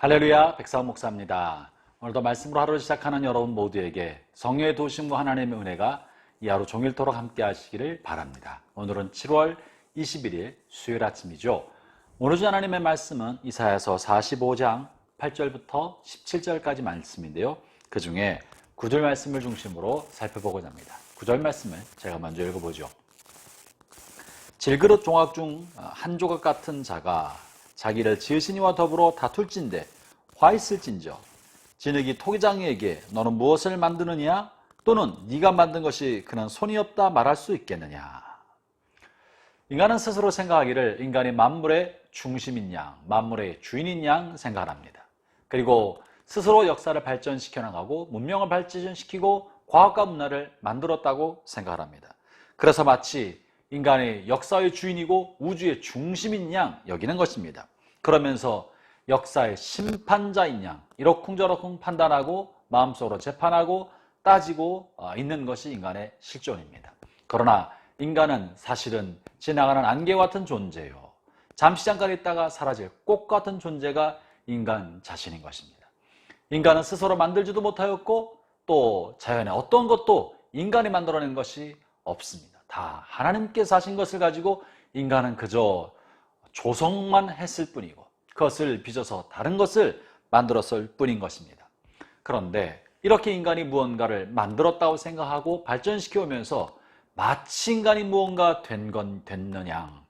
할렐루야, 백사원 목사입니다. 오늘도 말씀으로 하루를 시작하는 여러분 모두에게 성령의 도우심과 하나님의 은혜가 이 하루 종일토록 함께 하시기를 바랍니다. 오늘은 7월 21일 수요일 아침이죠. 오늘 주 하나님의 말씀은 이사야서 45장 8절부터 17절까지 말씀인데요. 그 중에 9절 말씀을 중심으로 살펴보고자 합니다. 9절 말씀을 제가 먼저 읽어보죠. 질그릇 종악 중 한 조각 같은 자가 자기를 지으신 이와 더불어 다툴진대 화 있을진저 진흙이 토기장이에게 너는 무엇을 만드느냐 또는 네가 만든 것이 그는 손이 없다 말할 수 있겠느냐. 인간은 스스로 생각하기를 인간이 만물의 중심인 양, 만물의 주인인 양 생각합니다. 그리고 스스로 역사를 발전시켜 나가고 문명을 발전시키고 과학과 문화를 만들었다고 생각합니다. 그래서 마치 인간의 역사의 주인이고 우주의 중심인 양 여기는 것입니다. 그러면서 역사의 심판자인 양 이러쿵저러쿵 판단하고 마음속으로 재판하고 따지고 있는 것이 인간의 실존입니다. 그러나 인간은 사실은 지나가는 안개와 같은 존재요. 잠시 잠깐 있다가 사라질 꽃 같은 존재가 인간 자신인 것입니다. 인간은 스스로 만들지도 못하였고 또 자연의 어떤 것도 인간이 만들어낸 것이 없습니다. 다 하나님께서 하신 것을 가지고 인간은 그저 조성만 했을 뿐이고 그것을 빚어서 다른 것을 만들었을 뿐인 것입니다. 그런데 이렇게 인간이 무언가를 만들었다고 생각하고 발전시켜 오면서 마치 인간이 무언가 됐느냐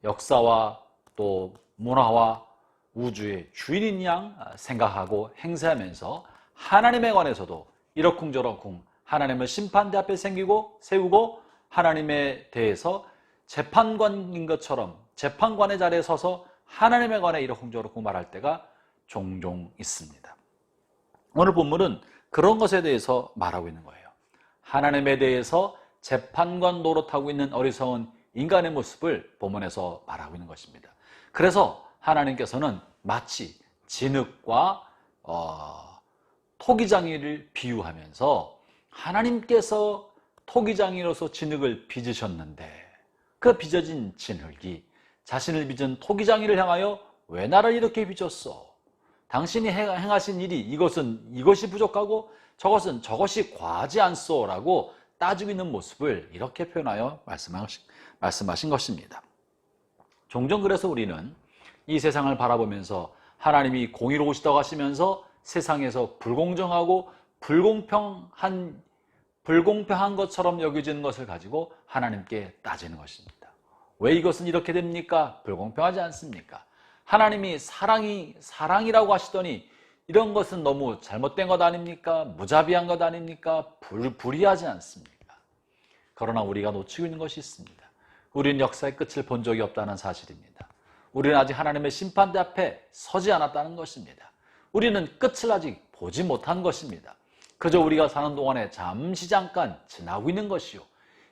역사와 또 문화와 우주의 주인인 양 생각하고 행세하면서 하나님에 관해서도 이러쿵저러쿵 하나님을 심판대 앞에 세우고 하나님에 대해서 재판관인 것처럼 재판관의 자리에 서서 하나님에 관해 이러쿵저러쿵 말할 때가 종종 있습니다. 오늘 본문은 그런 것에 대해서 말하고 있는 거예요. 하나님에 대해서 재판관 노릇하고 있는 어리석은 인간의 모습을 본문에서 말하고 있는 것입니다. 그래서 하나님께서는 마치 진흙과 토기장이를 비유하면서 하나님께서 토기장이로서 진흙을 빚으셨는데 그 빚어진 진흙이 자신을 빚은 토기장이를 향하여 왜 나를 이렇게 빚었어? 당신이 행하신 일이 이것이 부족하고 저것이 과하지 않소? 라고 따지고 있는 모습을 이렇게 표현하여 말씀하신 것입니다. 종종 그래서 우리는 이 세상을 바라보면서 하나님이 공의로우시다고 하시면서 세상에서 불공정하고 불공평한 것처럼 여겨지는 것을 가지고 하나님께 따지는 것입니다. 왜 이것은 이렇게 됩니까? 불공평하지 않습니까? 하나님이 사랑이라고 하시더니 이런 것은 너무 잘못된 것 아닙니까? 무자비한 것 아닙니까? 불의하지 않습니까? 그러나 우리가 놓치고 있는 것이 있습니다. 우리는 역사의 끝을 본 적이 없다는 사실입니다. 우리는 아직 하나님의 심판대 앞에 서지 않았다는 것입니다. 우리는 끝을 아직 보지 못한 것입니다. 그저 우리가 사는 동안에 잠시 잠깐 지나고 있는 것이요.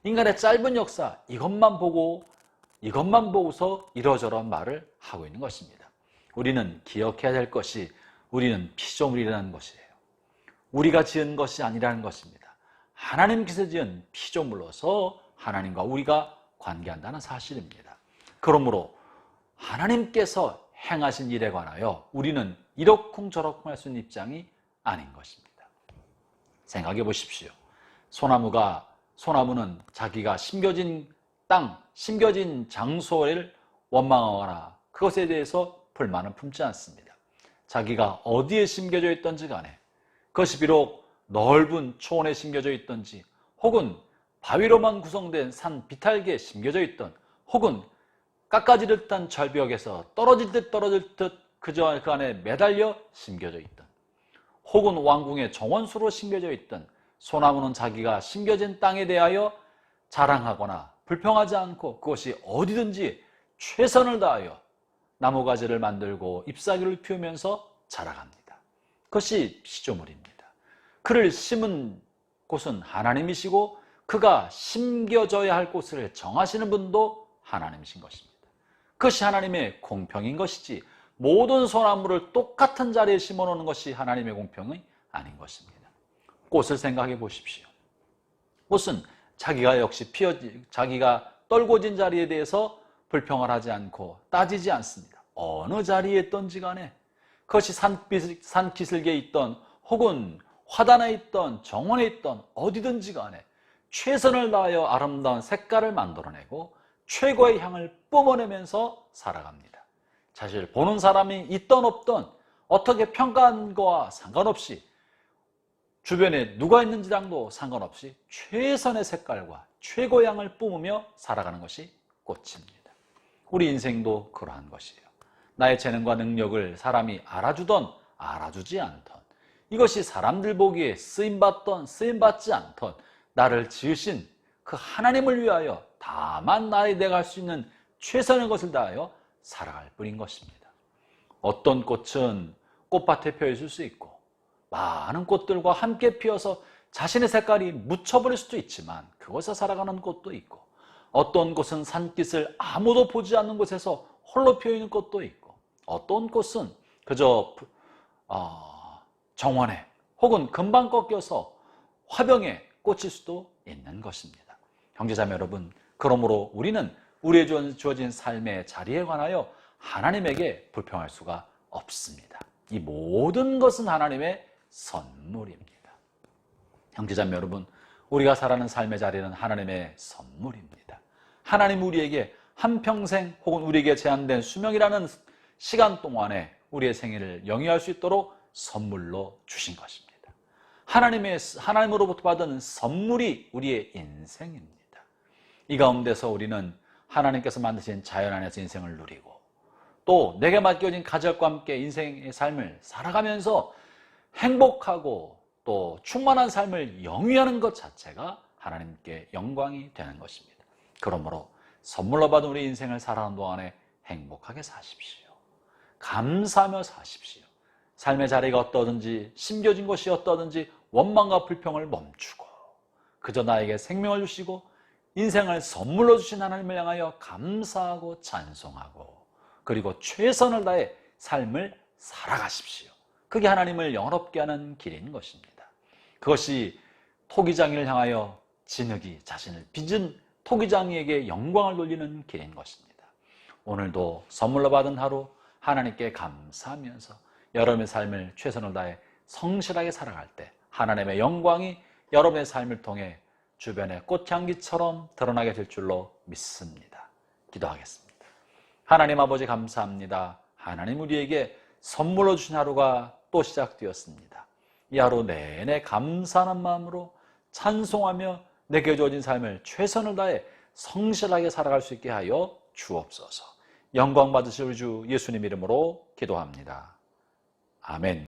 인간의 짧은 역사 이것만 보고서 이러저러한 말을 하고 있는 것입니다. 우리는 기억해야 될 것이 우리는 피조물이라는 것이에요. 우리가 지은 것이 아니라는 것입니다. 하나님께서 지은 피조물로서 하나님과 우리가 관계한다는 사실입니다. 그러므로 하나님께서 행하신 일에 관하여 우리는 이러쿵저러쿵 할 수 있는 입장이 아닌 것입니다. 생각해 보십시오. 소나무는 자기가 심겨진 땅, 심겨진 장소를 원망하거나 그것에 대해서 불만은 품지 않습니다. 자기가 어디에 심겨져 있던지 간에 그것이 비록 넓은 초원에 심겨져 있던지 혹은 바위로만 구성된 산 비탈기에 심겨져 있던 혹은 깎아지를 듯한 절벽에서 떨어질 듯 그저 그 안에 매달려 심겨져 있던 혹은 왕궁의 정원수로 심겨져 있던 소나무는 자기가 심겨진 땅에 대하여 자랑하거나 불평하지 않고 그것이 어디든지 최선을 다하여 나무가지를 만들고 잎사귀를 피우면서 자라갑니다. 그것이 피조물입니다. 그를 심은 곳은 하나님이시고 그가 심겨져야 할 곳을 정하시는 분도 하나님이신 것입니다. 그것이 하나님의 공평인 것이지 모든 소나무를 똑같은 자리에 심어놓는 것이 하나님의 공평이 아닌 것입니다. 꽃을 생각해 보십시오. 꽃은 자기가 떨궈진 자리에 대해서 불평을 하지 않고 따지지 않습니다. 어느 자리에 있던지 간에 그것이 산기슭에 있던 혹은 화단에 있던 정원에 있던 어디든지 간에 최선을 다하여 아름다운 색깔을 만들어내고 최고의 향을 뿜어내면서 살아갑니다. 사실 보는 사람이 있던 없던 어떻게 평가한 거와 상관없이 주변에 누가 있는지랑도 상관없이 최선의 색깔과 최고의 향을 뿜으며 살아가는 것이 꽃입니다. 우리 인생도 그러한 것이에요. 나의 재능과 능력을 사람이 알아주던 알아주지 않던, 이것이 사람들 보기에 쓰임받던 쓰임받지 않던 나를 지으신 그 하나님을 위하여 다만 내가 할 수 있는 최선의 것을 다하여 살아갈 뿐인 것입니다. 어떤 꽃은 꽃밭에 펴 있을 수 있고 많은 꽃들과 함께 피어서 자신의 색깔이 묻혀버릴 수도 있지만 그것에 살아가는 꽃도 있고, 어떤 꽃은 산깃을 아무도 보지 않는 곳에서 홀로 피어있는 꽃도 있고, 어떤 꽃은 그저 정원에 혹은 금방 꺾여서 화병에 꽂힐 수도 있는 것입니다. 형제자매 여러분, 그러므로 우리는 우리에게 주어진 삶의 자리에 관하여 하나님에게 불평할 수가 없습니다. 이 모든 것은 하나님의 선물입니다. 형제자매 여러분, 우리가 살아가는 삶의 자리는 하나님의 선물입니다. 하나님 우리에게 한평생 혹은 우리에게 제한된 수명이라는 시간 동안에 우리의 생애를 영위할 수 있도록 선물로 주신 것입니다. 하나님으로부터 받은 선물이 우리의 인생입니다. 이 가운데서 우리는 하나님께서 만드신 자연 안에서 인생을 누리고 또 내게 맡겨진 가족과 함께 인생의 삶을 살아가면서 행복하고 또 충만한 삶을 영위하는 것 자체가 하나님께 영광이 되는 것입니다. 그러므로 선물로 받은 우리 인생을 살아가는 동안에 행복하게 사십시오. 감사하며 사십시오. 삶의 자리가 어떠든지 심겨진 것이 어떠든지 원망과 불평을 멈추고 그저 나에게 생명을 주시고 인생을 선물로 주신 하나님을 향하여 감사하고 찬송하고 그리고 최선을 다해 삶을 살아가십시오. 그게 하나님을 영화롭게 하는 길인 것입니다. 그것이 토기장이를 향하여 진흙이 자신을 빚은 토기장이에게 영광을 돌리는 길인 것입니다. 오늘도 선물로 받은 하루 하나님께 감사하면서 여러분의 삶을 최선을 다해 성실하게 살아갈 때 하나님의 영광이 여러분의 삶을 통해 주변의 꽃향기처럼 드러나게 될 줄로 믿습니다. 기도하겠습니다. 하나님 아버지 감사합니다. 하나님 우리에게 선물로 주신 하루가 또 시작되었습니다. 이 하루 내내 감사하는 마음으로 찬송하며 내게 주어진 삶을 최선을 다해 성실하게 살아갈 수 있게 하여 주옵소서. 영광 받으실 주 예수님 이름으로 기도합니다. 아멘.